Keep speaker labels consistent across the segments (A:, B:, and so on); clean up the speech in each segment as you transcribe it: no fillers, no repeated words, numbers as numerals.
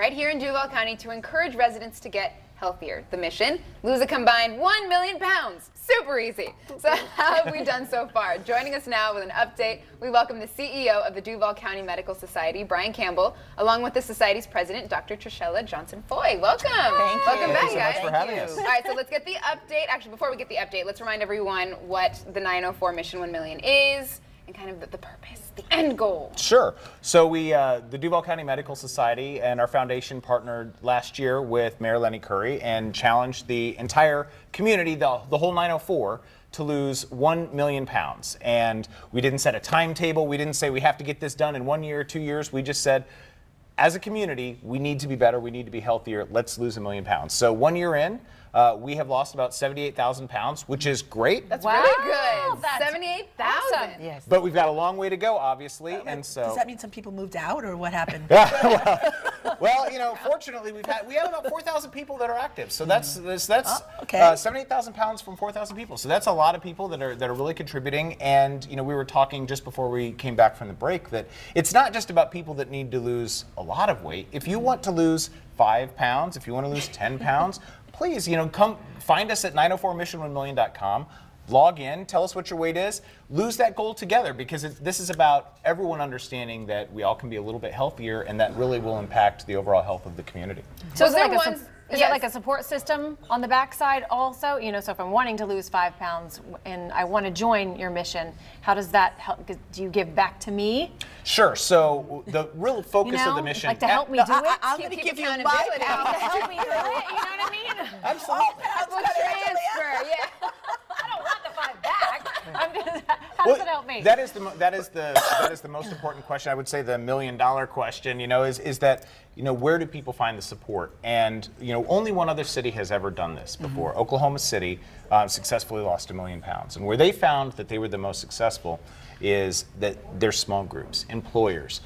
A: right here in Duval County to encourage residents to get healthier. The mission, lose a combined 1 million pounds. Super easy. So how have we done so far? Joining us now with an update, we welcome the CEO of the Duval County Medical Society, Brian Campbell, along with the Society's president, Dr. Trishella Johnson-Foy. Welcome.
B: Thank you.
A: Welcome back,
B: Thank you
A: guys.
B: so much for having us.
A: All right, so let's get the update. Actually, before we get the update, let's remind everyone what the 904 Mission 1 Million is and kind of the purpose, the end goal.
B: Sure. So the Duval County Medical Society and our foundation partnered last year with Mayor Lenny Curry and challenged the entire community, the whole 904, to lose 1 million pounds. And we didn't set a timetable. We didn't say we have to get this done in 1 year, 2 years. We just said, as a community, we need to be better. We need to be healthier. Let's lose 1 million pounds. So 1 year in, we have lost about 78,000 pounds, which is great.
A: That's really good. 78,000.
C: Awesome.
D: Yes.
B: But we've got a long way to go, obviously, and so.
D: Does that mean some people moved out, or what happened?
B: Well, you know, fortunately, we have about 4,000 people that are active. So that's
D: okay.
B: 78,000 pounds from 4,000 people. So that's a lot of people that are really contributing. And you know, we were talking just before we came back from the break that it's not just about people that need to lose a lot of weight. If you want to lose 5 pounds, if you want to lose 10 pounds, please, you know, come find us at 904mission1million.com. Log in, tell us what your weight is, lose that goal together, because this is about everyone understanding that we all can be a little bit healthier, and that really will impact the overall health of the community.
C: So is there like a support system on the backside also? You know, so if I'm wanting to lose 5 pounds and I want to join your mission, how does that help? Do you give back to me?
B: Sure. So the real focus of the mission,
C: like to help me do it.
D: I'm going to give you my
C: to
D: pound.
C: help me do it. You know what I mean?
B: Absolutely.
A: Transfer, yeah.
C: I don't want the 5 back. I'm just, how does it help me?
B: That is the most important question. I would say the $1 million question, you know, is that, you know, where do people find the support? And, you know, only one other city has ever done this before. Oklahoma City successfully lost 1 million pounds. And where they found that they were the most successful is that they're small groups, employers,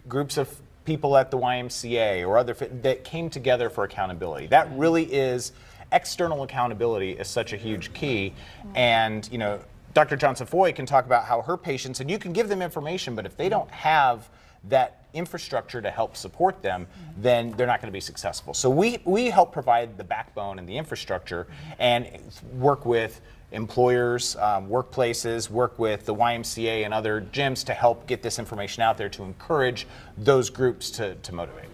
B: groups of people at the YMCA or other that came together for accountability. That really is, external accountability is such a huge key. And, you know, Dr. Johnson-Foy can talk about how her patients, and you can give them information, but if they don't have that infrastructure to help support them, then they're not going to be successful. So we help provide the backbone and the infrastructure and work with employers, workplaces, work with the YMCA and other gyms to help get this information out there to encourage those groups to motivate.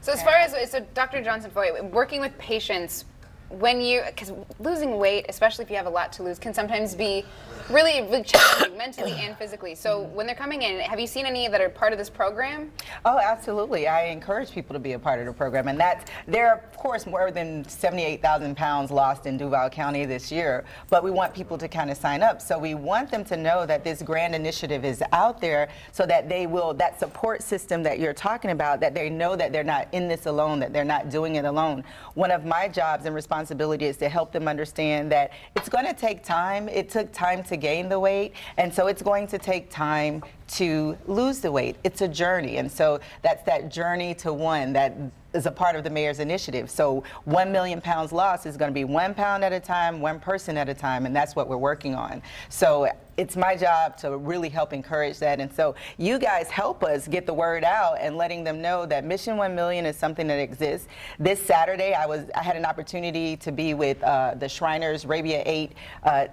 A: So as far as, so Dr. Johnson-Foy, working with patients, because losing weight, especially if you have a lot to lose, can sometimes be really challenging mentally and physically. So when they're coming in, have you seen any that are part of this program?
E: Oh, absolutely. I encourage people to be a part of the program. And there are, of course, more than 78,000 pounds lost in Duval County this year. But we want people to kind of sign up. So we want them to know that this grand initiative is out there so that they will, that support system that you're talking about, that they know that they're not in this alone, that they're not doing it alone. One of my jobs and responsibility is to help them understand that it's going to take time. It took time to gain the weight, and so it's going to take time to lose the weight. It's a journey, and so that's that journey to one that is a part of the mayor's initiative. So 1 million pounds lost is going to be 1 pound at a time, 1 person at a time, and that's what we're working on. So it's my job to really help encourage that, and so you guys help us get the word out and letting them know that Mission 1 Million is something that exists. This Saturday, I had an opportunity to be with the Shriners Rabia 8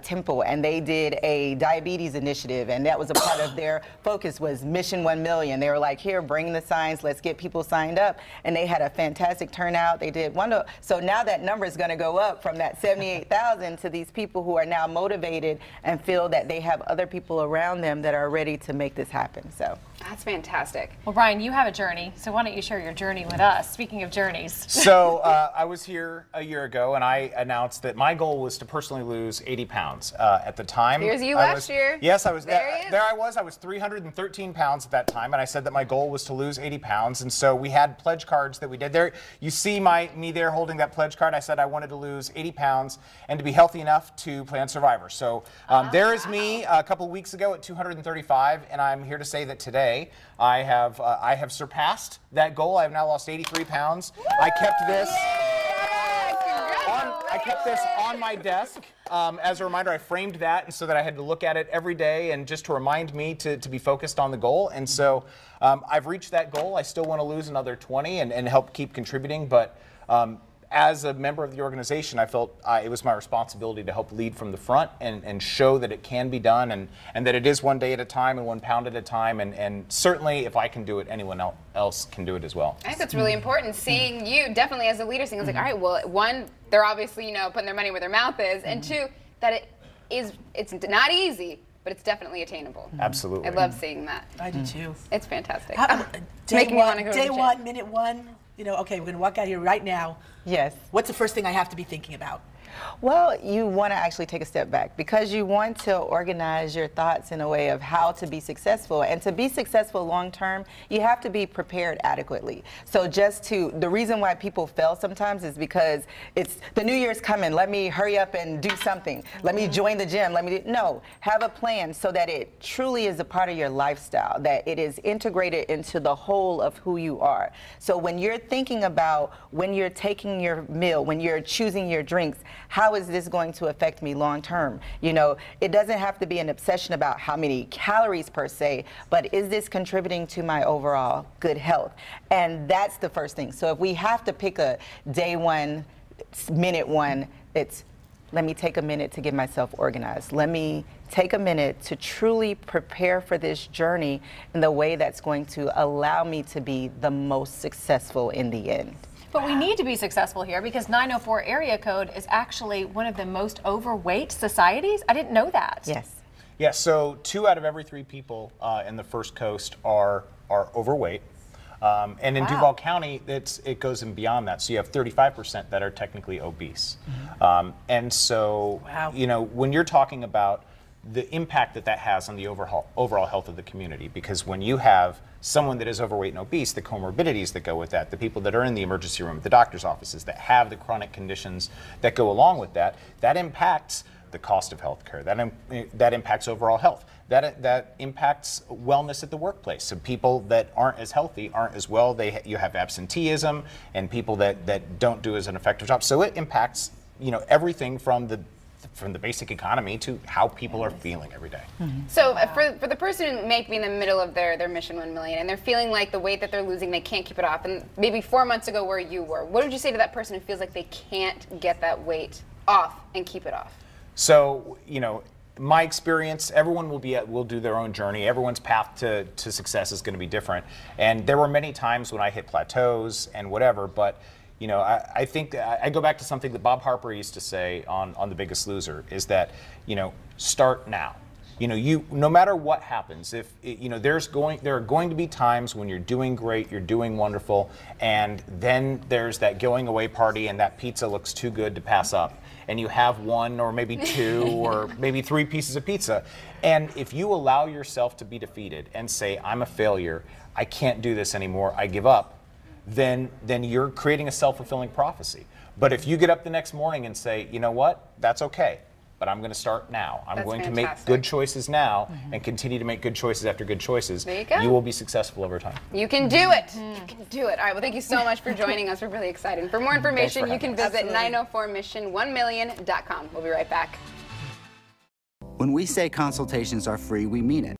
E: Temple, and they did a diabetes initiative, and that was a part of their focus was Mission 1 Million. They were like, here, bring the signs, let's get people signed up, and they had a fantastic turnout. They did wonderful. So now that number is going to go up from that 78,000 to these people who are now motivated and feel that they have other people around them that are ready to make this happen. So
A: that's fantastic.
C: Well, Brian, you have a journey, so why don't you share your journey with us? Speaking of journeys.
B: So I was here a year ago, and I announced that my goal was to personally lose 80 pounds. At the time,
A: here's you last year.
B: Yes, I was there. I was 313 pounds at that time, and I said that my goal was to lose 80 pounds. And so we had pledge cards that we did there. You see me there holding that pledge card. I said I wanted to lose 80 pounds and to be healthy enough to play on Survivor. So there is me a couple of weeks ago at 235, and I'm here to say that today I have surpassed that goal. I have now lost 83 pounds. I kept this. I I kept this on my desk as a reminder. I framed that, and so that I had to look at it every day, and just to remind me to be focused on the goal. And so I've reached that goal. I still want to lose another 20 and help keep contributing, but as a member of the organization, I felt it was my responsibility to help lead from the front and show that it can be done, and that it is one day at a time and 1 pound at a time, and certainly if I can do it, anyone else can do it as well.
A: I think that's really important, seeing you definitely as a leader, seeing it's like, all right, well, one, they're obviously, putting their money where their mouth is, and two, that it's not easy, but it's definitely attainable.
B: Absolutely.
A: I love seeing that.
D: I do too.
A: It's fantastic.
D: Day
A: making me wanna go to the
D: day
A: gym.
D: one, minute one. Okay, we're gonna walk out here right now.
E: Yes.
D: What's the first thing I have to be thinking about?
E: Well, you want to actually take a step back because you want to organize your thoughts in a way of how to be successful. And to be successful long term, you have to be prepared adequately. So the reason why people fail sometimes is because it's the New Year's coming. Let me hurry up and do something. Let me join the gym. No, have a plan so that it truly is a part of your lifestyle, that it is integrated into the whole of who you are. So when you're thinking about when you're taking your meal, when you're choosing your drinks, how is this going to affect me long term? It doesn't have to be an obsession about how many calories per se, but is this contributing to my overall good health? And that's the first thing. So if we have to pick a day one, minute one, it's let me take a minute to get myself organized. Let me take a minute to truly prepare for this journey in the way that's going to allow me to be the most successful in the end.
C: But we need to be successful here because 904 area code is actually one of the most overweight societies. I didn't know that.
E: Yes.
B: Yeah, so 2 out of every 3 people in the First Coast are overweight. And in Duval County, it goes in beyond that. So you have 35% that are technically obese. And so, when you're talking about the impact that has on the overall health of the community, because when you have someone that is overweight and obese, the comorbidities that go with that, the people that are in the emergency room, the doctor's offices that have the chronic conditions that go along with that, that impacts the cost of health care. That impacts overall health. That impacts wellness at the workplace. So people that aren't as healthy aren't as well. You have absenteeism and people that don't do as an effective job. So it impacts everything from the basic economy to how people are feeling every day.
A: So for the person who may be in the middle of their Mission 1 Million and they're feeling like the weight that they're losing, they can't keep it off, and maybe 4 months ago where you were, what would you say to that person who feels like they can't get that weight off and keep it off?
B: So, my experience, everyone will do their own journey. Everyone's path to success is going to be different. And there were many times when I hit plateaus and whatever, but I think I go back to something that Bob Harper used to say on The Biggest Loser, is that, start now. No matter what happens, there are going to be times when you're doing great, you're doing wonderful, and then there's that going away party and that pizza looks too good to pass up. And you have 1 or maybe 2 or maybe 3 pieces of pizza. And if you allow yourself to be defeated and say, I'm a failure, I can't do this anymore, I give up, then you're creating a self-fulfilling prophecy. But if you get up the next morning and say, you know what, that's okay, but I'm going to start now. I'm going to make good choices now and continue to make good choices after good choices.
A: There you go.
B: You will be successful over time.
A: You can do it. You can do it. All right, well, thank you so much for joining us. We're really excited. For more information, you can visit 904mission1million.com. We'll be right back.
F: When we say consultations are free, we mean it.